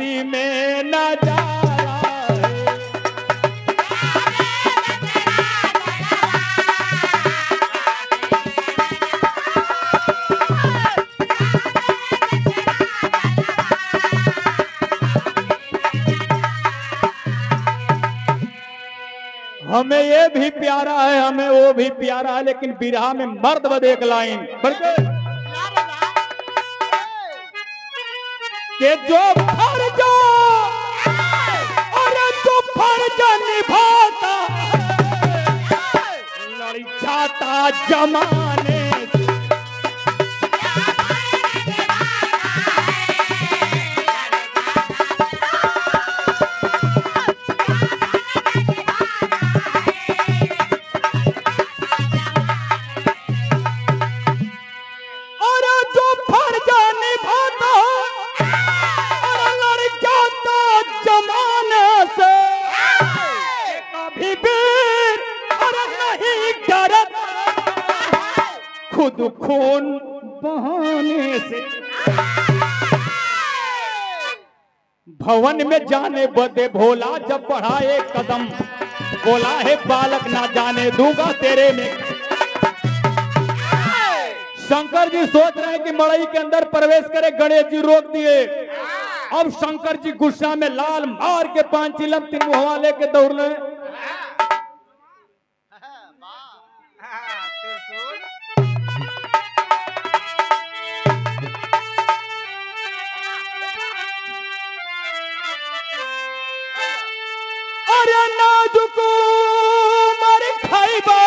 हंसी में नजारा है। हमें ये भी प्यारा है, हमें वो भी प्यारा है, लेकिन बिरहा में मर्द बद एक लाइन के जो फर्ज और जो फर्ज निभाता लड़ जाता जमाने से। खुद खून बहाने से भवन में जाने बदे भोला जब बढ़ा एक कदम, बोला है बालक ना जाने दूंगा तेरे में। शंकर जी सोच रहे हैं कि मड़ई के अंदर प्रवेश करे, गणेश जी रोक दिए। अब शंकर जी गुस्सा में लाल मार के 5 चिलम 3 मुहवा लेके दौड़ रहे। अरे नाजुको मर खाइबा,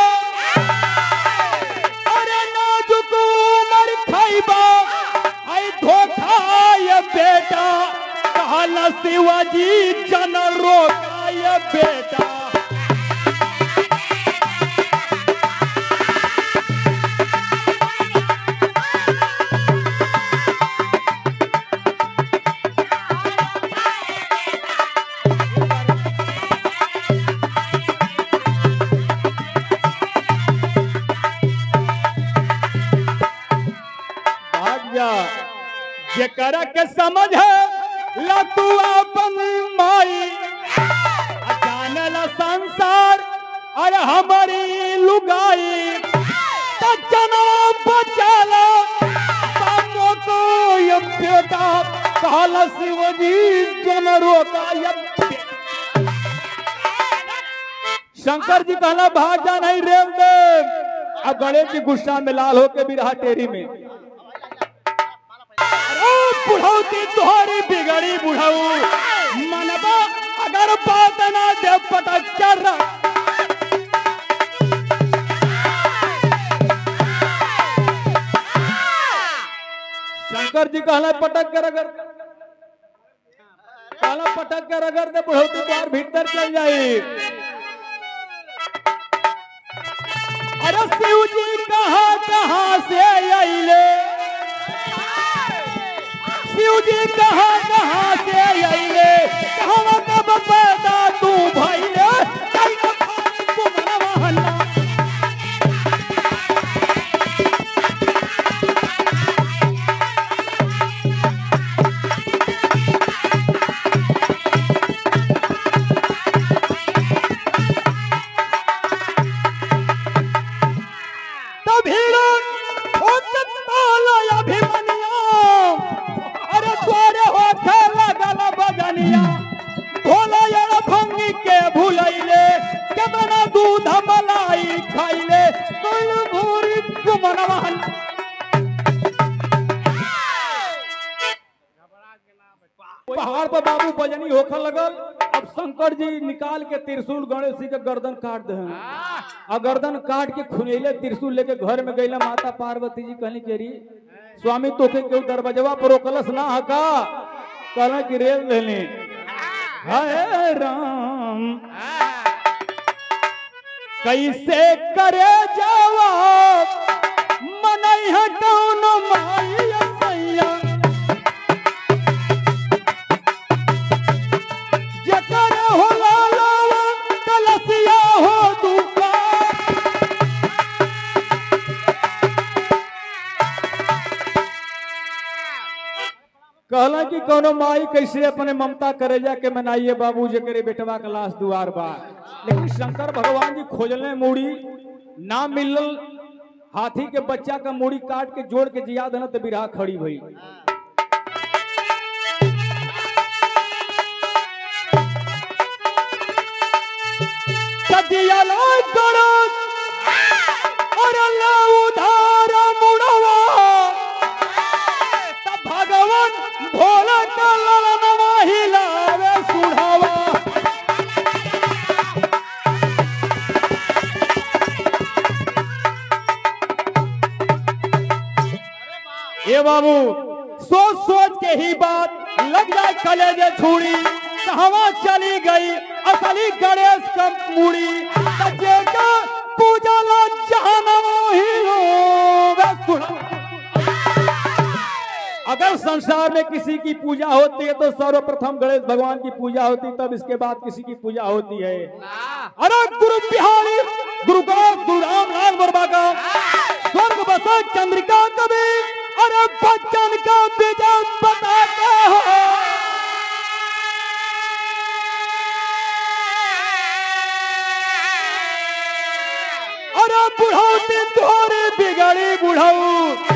अरे नाजुको मर खाइबा, आई धोखा ये बेटा, कहला शिवाजी जन रोका ये बेटा। जेकरा के समझ है लतुआ बन माई, जानला संसार अरे हमारी लुगाई, तना बचाला बामो को ये बेटा, कहला शिवजी जन रोका ये। शंकर जी कहला भाग जा नहीं रेव दे। अब गणेश जी गुस्सा में लाल होके बिरहा टेरी में, बुढ़ौती तुहरी बिगड़ी बुढ़ऊ, मनबा अगर बात ना दे पटक कर। शंकर जी कहला पटक कर, अगर कहला पटक कर अगर दे बुढ़ौती तुहार भीतर चल जाई। अरे शिव जी कहाँ से आइले, शिव जी कहाँ से आइले, कहाँ कब पैदा तू भइले, पहाड़ पर बाबू बजनी होकर लगल। अब शंकर जी निकाल के त्रिशूल गणेश जी के गर्दन काट दे, और गर्दन काट के खुनेले त्रिशूल लेके घर में गईला। माता पार्वती जी कहली केरी स्वामी तोके केहू दरवाजवा पर रोकलस ना हका, कहला कि रेल लेने हाय राम कैसे करे जवाब मनई है कौन माई सैया, जकर हो लालवा कलसिया हो दुका। कहला कि कोनो माई कैसे अपने ममता करे जा के मनाइए बाबू जे करे बेटवा का लाश दुआर बा। लेकिन शंकर भगवान जी खोजले मूड़ी ना मिलल, हाथी के बच्चा का मूड़ी काट के जोड़ के जिया देना तो बिरहा खड़ी भई। भगवान भोला का ललनवा हिलावे सुढ़ावा। ये बाबू सोच सोच के ही बात लग जाए कलेजे छुरी, कहवा चली गई असली गणेश का मूड़ी। बच्चे का पूजा ला जहनवा हिलावे सुढ़ावा। अगर संसार में किसी की पूजा होती है तो सर्वप्रथम गणेश भगवान की पूजा होती, तब इसके बाद किसी की पूजा होती है। अरे गुरु बिहारी गुरु रामलाल वर्मा का स्वर्ग बसा चंद्रिका कवि, अरे बच्चन का विजय बताते हो। अरे बुढ़ौती तोरे बिगड़ी बुढ़ऊ